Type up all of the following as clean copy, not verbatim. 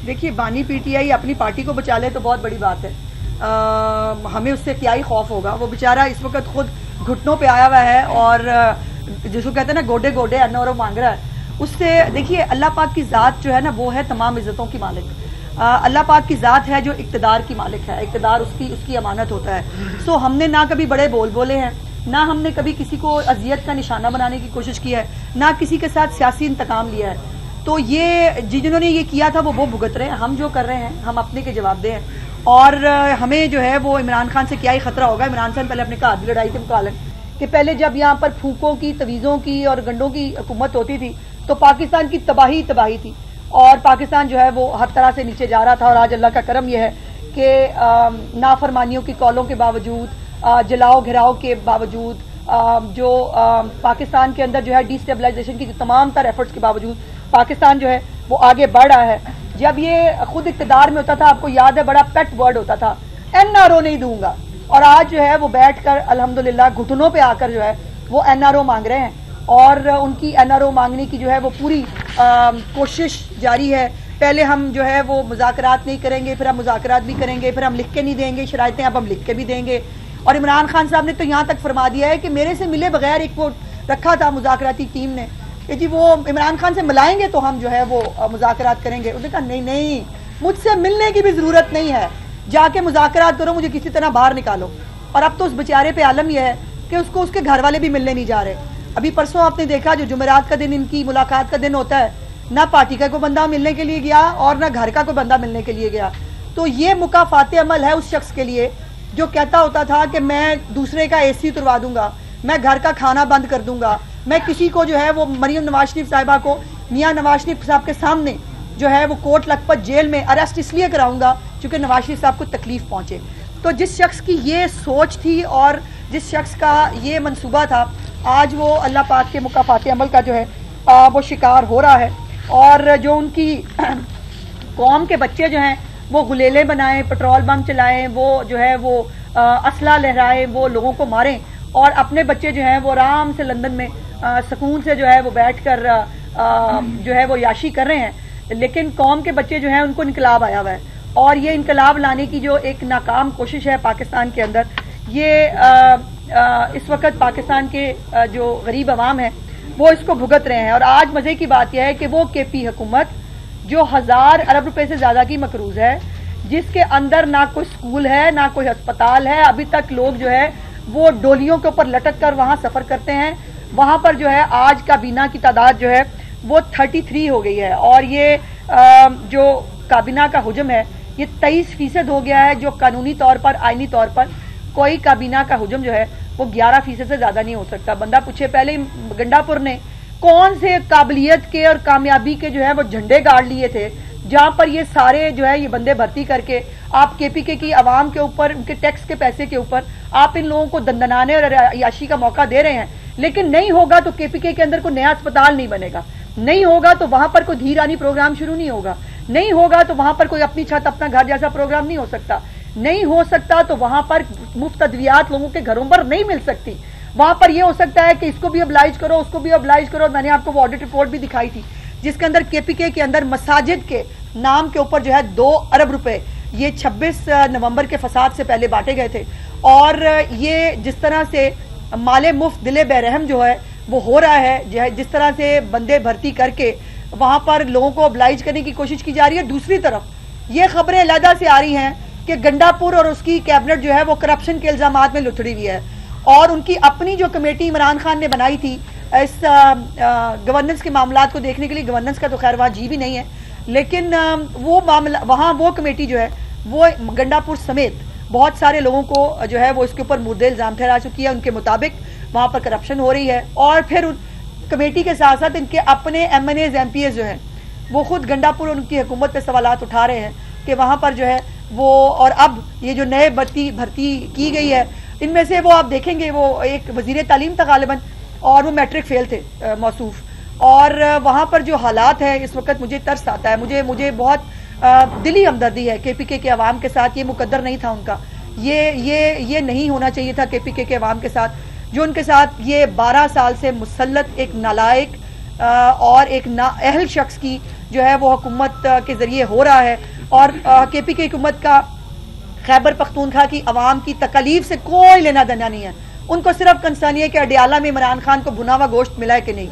دیکھیے بانی P T I اپنی پارٹی کو بچا لے تو بہت بڑی بات ہے. ہمیں اس سے کیا ہی خوف ہوگا. وہ بیچارہ اس وقت خود گھٹنوں پہ آیا ہوا ہے اور جس کو کہتے ہیں نا گوڈے گوڈے انورو مانگ رہا ہے. اس سے دیکھیے اللہ پاک کی ذات جو ہے نا وہ ہے تمام عزتوں کی مالک. اللہ پاک کی ذات ہے جو اقتدار کی مالک ہے. اقتدار اس کی امانت ہوتا ہے. سو ہم نے نہ کبھی بڑے بول بولے ہیں, نہ ہم نے کبھی کسی کو اذیت کا نشانہ بنانے کی کوشش کی ہے, نہ کسی کے ساتھ سیاسی انتقام لیا ہے. تو یہ جنہوں نے یہ کیا تھا وہ بھگت رہے ہیں. ہم جو کر رہے ہیں ہم اپنے کے جواب دیں. اور ہمیں جو ہے وہ عمران خان سے کیا ہی خطرہ ہوگا. عمران خان پہلے اپنے کا بھی لڑائی تھی مکالن کہ پہلے جب یہاں پر پھونکوں کی تویزوں کی اور گنڈوں کی حکومت ہوتی تھی تو پاکستان کی تباہی تھی اور پاکستان جو ہے وہ ہر طرح سے نیچے جا رہا تھا. اور آج اللہ کا کرم یہ ہے کہ نافرمانیوں کی کالوں کے باوجود, جلاؤ گھراؤ کے باوجود, جو پاکستان کے اندر جو ہے ڈی اسٹیبلائزیشن کی تمام تر ایفرٹس کے باوجود پاکستان جو ہے وہ آگے بڑھ رہا ہے. جب یہ خود اقتدار میں ہوتا تھا آپ کو یاد ہے بڑا پیٹ ورڈ ہوتا تھا این آر او نہیں دوں گا, اور آج جو ہے وہ بیٹھ کر الحمدللہ گھٹنوں پہ آ کر جو ہے وہ این آر او مانگ رہے ہیں. اور ان کی این آر او مانگنے کی جو ہے وہ پوری کوشش جاری ہے. پہلے ہم جو ہے وہ مذاکرات نہیں کریں گے, پھر ہم مذاکرات بھی کریں گے, پھر ہم لکھ کے نہیں دیں گے شرائطیں, اب ہم لکھ کے بھی دیں گے. اور عمران خان صاحب نے تو یہاں تک فرما دیا ہے کہ میرے سے ملے بغیر ایک وہ رکھا تھا مذاکراتی ٹیم نے کہ جی وہ عمران خان سے ملائیں گے تو ہم جو ہے وہ مذاکرات کریں گے. انہوں نے کہا نہیں مجھ سے ملنے کی بھی ضرورت نہیں ہے, جا کے مذاکرات کرو, مجھے کسی طرح باہر نکالو. اور اب تو اس بیچارے پہ عالم یہ ہے کہ اس کو اس کے گھر والے بھی ملنے نہیں جا رہے. ابھی پرسوں آپ نے دیکھا جو جمعرات کا دن ان کی ملاقات کا دن ہوتا ہے, نہ پارٹی کا کوئی بندہ ملنے کے لیے گیا اور نہ گھر کا کوئی بندہ ملنے کے لیے گیا. تو یہ مکافات عمل ہے اس شخص کے لیے جو کہتا ہوتا تھا کہ میں دوسرے کا اے سی اتروا دوں گا, میں گھر کا کھانا بند کر دوں گا, میں کسی کو جو ہے وہ مریم نواز شریف صاحبہ کو میاں نواز شریف صاحب کے سامنے جو ہے وہ کوٹ لکھپت جیل میں اریسٹ اس لیے کراؤں گا چونکہ نواز شریف صاحب کو تکلیف پہنچے. تو جس شخص کی یہ سوچ تھی اور جس شخص کا یہ منصوبہ تھا, آج وہ اللہ پاک کے مکافات عمل کا جو ہے وہ شکار ہو رہا ہے. اور جو ان کی قوم کے بچے جو ہیں وہ گلیلے بنائیں, پٹرول بم چلائیں, وہ جو ہے وہ اسلحہ لہرائیں, وہ لوگوں کو ماریں, اور اپنے بچے جو ہیں وہ آرام سے لندن میں سکون سے جو ہے وہ بیٹھ کر جو ہے وہ یاشی کر رہے ہیں. لیکن قوم کے بچے جو ہیں ان کو انقلاب آیا ہوا ہے, اور یہ انقلاب لانے کی جو ایک ناکام کوشش ہے پاکستان کے اندر, یہ اس وقت پاکستان کے جو غریب عوام ہیں وہ اس کو بھگت رہے ہیں. اور آج مزے کی بات یہ ہے کہ وہ کے پی حکومت جو 1000 ارب روپے سے زیادہ کی مقروض ہے, جس کے اندر نہ کوئی سکول ہے نہ کوئی ہسپتال ہے, ابھی تک لوگ جو ہے وہ ڈولیوں کے اوپر لٹک کر وہاں سفر کرتے ہیں. وہاں پر جو ہے آج کابینہ کی تعداد جو ہے وہ 33 ہو گئی ہے, اور یہ جو کابینہ کا حجم ہے یہ 23% ہو گیا ہے, جو قانونی طور پر آئینی طور پر کوئی کابینہ کا حجم جو ہے وہ 11% سے زیادہ نہیں ہو سکتا. بندہ پوچھے پہلے گنڈا پور نے کون سے قابلیت کے اور کامیابی کے جو ہے وہ جھنڈے گاڑ لیے تھے جہاں پر یہ سارے جو ہے یہ بندے بھرتی کر کے آپ کے پی کے کی عوام کے اوپر, ان کے ٹیکس کے پیسے کے اوپر آپ ان لوگوں کو دندنانے اور عیاشی کا موقع دے رہے ہیں. لیکن نہیں ہوگا تو کے پی کے اندر کوئی نیا اسپتال نہیں بنے گا, نہیں ہوگا تو وہاں پر کوئی دھیرانی پروگرام شروع نہیں ہوگا, نہیں ہوگا تو وہاں پر کوئی اپنی چھت اپنا گھر جیسا پروگرام نہیں ہو سکتا, نہیں ہو سکتا تو وہاں پر مفت ادویات لوگوں کے گھروں پر نہیں مل سکتی. وہاں پر یہ ہو سکتا ہے کہ اس کو بھی ابلائج کرو, اس کو بھی ابلائج کرو. میں نے آپ کو وہ آڈٹ رپورٹ بھی دکھائی تھی جس کے اندر کے پی کے اندر مساجد کے نام کے اوپر جو ہے 2 ارب روپے یہ 26 نومبر کے فساد سے پہلے بانٹے گئے تھے. اور یہ جس طرح سے مال مفت دل بے رحم جو ہے وہ ہو رہا ہے, جس طرح سے بندے بھرتی کر کے وہاں پر لوگوں کو ابلائج کرنے کی کوشش کی جا رہی ہے. دوسری طرف یہ خبریں علیحدہ سے آ رہی ہیں کہ گنڈا پور اور اس کی کیبنٹ جو ہے وہ کرپشن کے الزامات میں لتڑی ہوئی ہے, اور ان کی اپنی جو کمیٹی عمران خان نے بنائی تھی اس گورننس کے معاملات کو دیکھنے کے لیے, گورننس کا تو خیر وہاں جی بھی نہیں ہے, لیکن وہ معاملہ وہاں وہ کمیٹی جو ہے وہ گنڈا پور سمیت بہت سارے لوگوں کو جو ہے وہ اس کے اوپر مردہ الزام ٹھہرا چکی ہے. ان کے مطابق وہاں پر کرپشن ہو رہی ہے, اور پھر ان کمیٹی کے ساتھ ساتھ ان کے اپنے M N As M P As جو ہیں وہ خود گنڈا پور ان کی حکومت پہ سوالات اٹھا رہے ہیں کہ وہاں پر جو ہے وہ, اور اب یہ جو نئے بھرتی کی گئی ہے ان میں سے وہ آپ دیکھیں گے وہ ایک وزیر تعلیم تھا غالباً, اور وہ میٹرک فیل تھے موصوف. اور وہاں پر جو حالات ہیں اس وقت مجھے ترس آتا ہے, مجھے بہت دلی ہمدردی ہے کے پی کے عوام کے ساتھ. یہ مقدر نہیں تھا ان کا, یہ نہیں ہونا چاہیے تھا کے پی کے عوام کے ساتھ, جو ان کے ساتھ یہ 12 سال سے مسلط ایک نالائق اور ایک نااہل شخص کی جو ہے وہ حکومت کے ذریعے ہو رہا ہے، اور کے پی کی حکومت کا خیبر پختونخوا کی عوام کی تکلیف سے کوئی لینا دینا نہیں ہے. ان کو صرف کنسرن ہے کہ اڈیالہ میں عمران خان کو بنا ہوا گوشت ملا ہے کہ نہیں،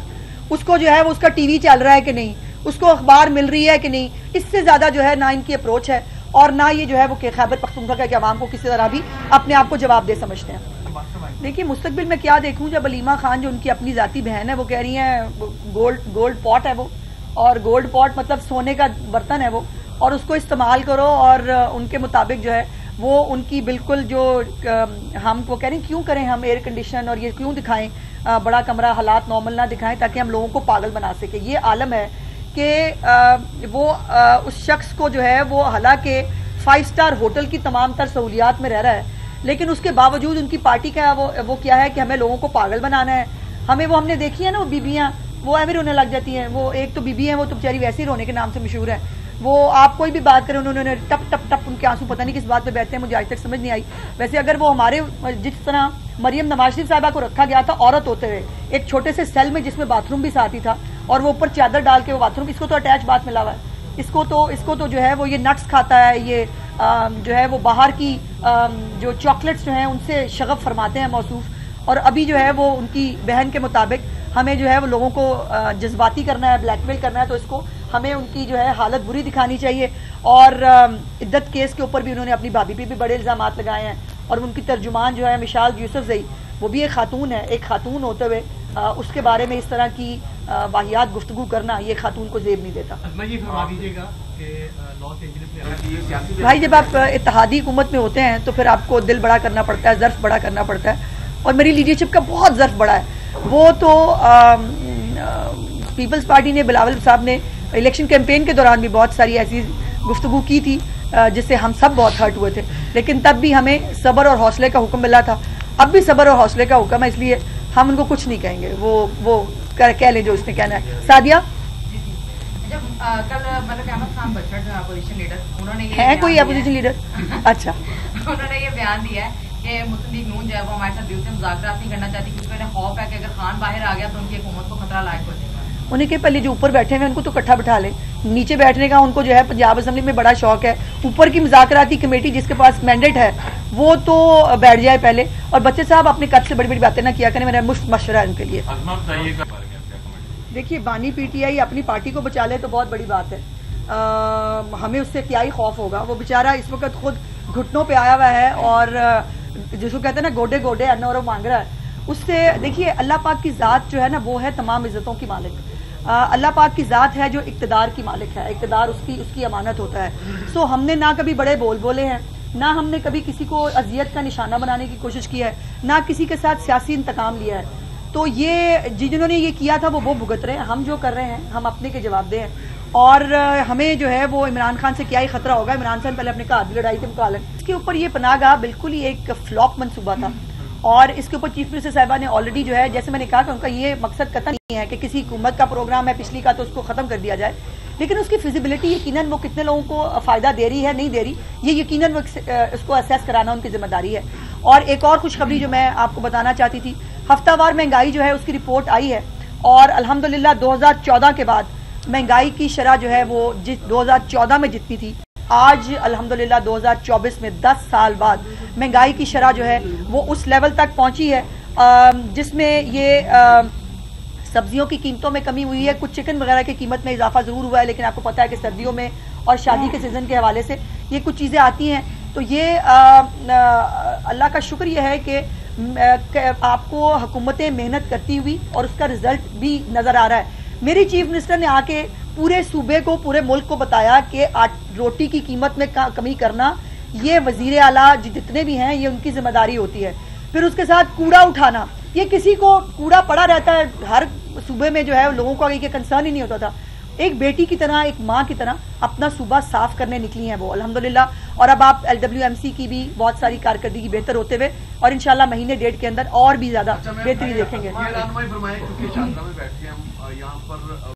اس کو جو ہے وہ اس کا ٹی وی چل رہا ہے کہ نہیں، اس کو اخبار مل رہی ہے کہ نہیں. اس سے زیادہ جو ہے نہ ان کی اپروچ ہے، اور نہ یہ جو ہے وہ خیبر پختونخوا کے عوام کو کسی طرح بھی اپنے آپ کو جواب دے سمجھتے ہیں. دیکھیے مستقبل میں کیا دیکھوں، جب علیمہ خان جو ان کی اپنی ذاتی بہن ہے وہ کہہ رہی ہیں گولڈ پاٹ ہے وہ، اور گولڈ پاٹ مطلب سونے کا برتن ہے وہ، اور اس کو استعمال کرو، اور ان کے مطابق جو ہے وہ ان کی بالکل جو ہم وہ کہہ رہے ہیں کیوں کریں ہم ایئر کنڈیشن اور یہ کیوں دکھائیں بڑا کمرہ، حالات نارمل نہ دکھائیں تاکہ ہم لوگوں کو پاگل بنا سکیں. یہ عالم ہے کہ وہ اس شخص کو جو ہے وہ حالانکہ 5 اسٹار ہوٹل کی تمام تر سہولیات میں رہ رہا ہے، لیکن اس کے باوجود ان کی پارٹی کا وہ کیا ہے کہ ہمیں لوگوں کو پاگل بنانا ہے. ہم نے دیکھی ہے نا وہ بیبیاں، وہ ایویں رونے لگ جاتی ہیں. وہ ایک تو بیبی ہیں، وہ تو بیچاری ویسے ہی رونے کے نام سے مشہور ہے. وہ آپ کوئی بھی بات کریں انہوں نے ٹپ ٹپ ٹپ ان کے آنسو پتہ نہیں کس بات پہ بہتے ہیں، مجھے آج تک سمجھ نہیں آئی. ویسے اگر وہ ہمارے جس طرح مریم نواز شریف صاحبہ کو رکھا گیا تھا عورت ہوتے ہوئے ایک چھوٹے سے سیل میں جس میں باتھ روم بھی ساتھ ہی تھا، اور وہ اوپر چادر ڈال کے وہ باتھ روم، اس کو تو اٹیچ بات ملا ہوا ہے. اس کو تو جو ہے وہ یہ نٹس کھاتا ہے، یہ جو ہے وہ باہر کی جو چاکلیٹس جو ہیں ان سے شغف فرماتے ہیں موصوف. اور ابھی جو ہے وہ ان کی بہن کے مطابق ہمیں جو ہے وہ لوگوں کو جذباتی کرنا ہے، بلیک میل کرنا ہے، تو اس کو ہمیں ان کی جو ہے حالت بری دکھانی چاہیے. اور عدت کیس کے اوپر بھی انہوں نے اپنی بھابھی پہ بھی بڑے الزامات لگائے ہیں، اور ان کی ترجمان جو ہے مشال یوسف زئی، وہ بھی ایک خاتون ہے. ایک خاتون ہوتے ہوئے اس کے بارے میں اس طرح کی واہیات گفتگو کرنا یہ خاتون کو زیب نہیں دیتا. بھائی جب آپ اتحادی حکومت میں ہوتے ہیں تو پھر آپ کو دل بڑا کرنا پڑتا ہے، ظرف بڑا کرنا پڑتا ہے، اور میری لیڈرشپ کا بہت ظرف بڑا ہے. وہ تو پیپلز پارٹی نے بلاول صاحب نے الیکشن کیمپین کے دوران بھی بہت ساری ایسی گفتگو کی تھی جس سے ہم سب بہت ہرٹ ہوئے تھے، لیکن تب بھی ہمیں صبر اور حوصلے کا حکم ملا تھا. اب بھی صبر اور حوصلے کا حکم ہے، اس لیے ہم ان کو کچھ نہیں کہیں گے، وہ کہہ لیں جو اس نے کہنا ہے. سعدیہ کل ملک احمد خان بچڑ جو اپوزیشن لیڈر، انہوں نے ہے کوئی اپوزیشن لیڈر؟ اچھا، انہوں نے یہ بیان دیا ہے کہ مسلم لیگ نون جو ہے وہ ہمارے ساتھ دل سے مذاکرات نہیں کرنا چاہتی کیونکہ انہیں خوف ہے کہ اگر خان باہر آ گیا تو ان کی حکومت کو خطرہ لاحق ہو جائے گا. انہیں کہ پہلے جو اوپر بیٹھے ہوئے ان کو تو اکٹھا بٹھا لیں. نیچے بیٹھنے کا ان کو جو ہے پنجاب اسمبلی میں بڑا شوق ہے. اوپر کی مذاکراتی کمیٹی جس کے پاس مینڈیٹ ہے وہ تو بیٹھ جائے پہلے. اور بچے صاحب اپنے قد سے بڑی بڑی باتیں نہ کیا کریں، میرا مفت مشورہ ہے ان کے لیے. دیکھیے بانی پی ٹی آئی اپنی پارٹی کو بچا لے تو بہت بڑی بات ہے. ہمیں اس سے کیا ہی خوف ہوگا. وہ بیچارہ اس وقت خود گھٹنوں پہ آیا ہوا ہے، اور جس کو کہتے ہیں نا گوڈے گوڈے انو اور مانگ رہا ہے. اس سے دیکھیے اللہ پاک کی ذات جو ہے نا وہ ہے تمام عزتوں کی مالک. اللہ پاک کی ذات ہے جو اقتدار کی مالک ہے. اقتدار اس کی امانت ہوتا ہے. سو ہم نے نہ کبھی بڑے بولے ہیں، نہ ہم نے کبھی کسی کو اذیت کا نشانہ بنانے کی کوشش کی ہے، نہ کسی کے ساتھ سیاسی انتقام لیا ہے. تو یہ جنہوں نے یہ کیا تھا وہ بھگت رہے ہیں. ہم جو کر رہے ہیں ہم اپنے کے جواب دیں. اور ہمیں جو ہے وہ عمران خان سے کیا ہی خطرہ ہوگا. عمران خان پہلے اپنے کا بھی لڑائی تھے مکالن. اس کے اوپر یہ پناہ گاہ بالکل ہی ایک فلاپ منصوبہ تھا، اور اس کے اوپر چیف منسٹر صاحبہ نے آلریڈی جو ہے جیسے میں نے کہا کہ ان کا یہ مقصد قطعا نہیں ہے کہ کسی حکومت کا پروگرام ہے پچھلی کا تو اس کو ختم کر دیا جائے، لیکن اس کی فیزیبلٹی یقیناً وہ کتنے لوگوں کو فائدہ دے رہی ہے نہیں دے رہی یہ یقیناً اس کو اسیس کرانا ان کی ذمہ داری ہے. اور ایک اور خوشخبری جو میں آپ کو بتانا چاہتی تھی، ہفتہ وار مہنگائی جو ہے اس کی رپورٹ آئی ہے، اور الحمدللہ 2014 کے بعد مہنگائی کی شرح جو ہے وہ 2014 میں جتنی تھی آج الحمدللہ 2024 میں 10 سال بعد مہنگائی کی شرح جو ہے وہ اس لیول تک پہنچی ہے جس میں یہ سبزیوں کی قیمتوں میں کمی ہوئی ہے. کچھ چکن وغیرہ کی قیمت میں اضافہ ضرور ہوا ہے، لیکن آپ کو پتہ ہے کہ سردیوں میں اور شادی کے سیزن کے حوالے سے یہ کچھ چیزیں آتی ہیں. تو یہ اللہ کا شکر یہ ہے کہ آپ کو حکومتیں محنت کرتی ہوئی اور اس کا رزلٹ بھی نظر آ رہا ہے. میری چیف منسٹر نے آ کے پورے صوبے کو پورے ملک کو بتایا کہ روٹی کی قیمت میں کمی کرنا یہ وزیر اعلیٰ جتنے بھی ہیں یہ ان کی ذمہ داری ہوتی ہے. پھر اس کے ساتھ کوڑا اٹھانا، یہ کسی کو کوڑا پڑا رہتا ہے ہر صوبے میں جو ہے لوگوں کو یہ کنسرن ہی نہیں ہوتا تھا. ایک بیٹی کی طرح ایک ماں کی طرح اپنا صوبہ صاف کرنے نکلی ہیں وہ الحمدللہ. اور اب آپ LWMC کی بھی بہت ساری کارکردگی بہتر ہوتے ہوئے اور انشاءاللہ مہینے ڈیڑھ کے اندر اور بھی زیادہ بہتری دیکھیں گے.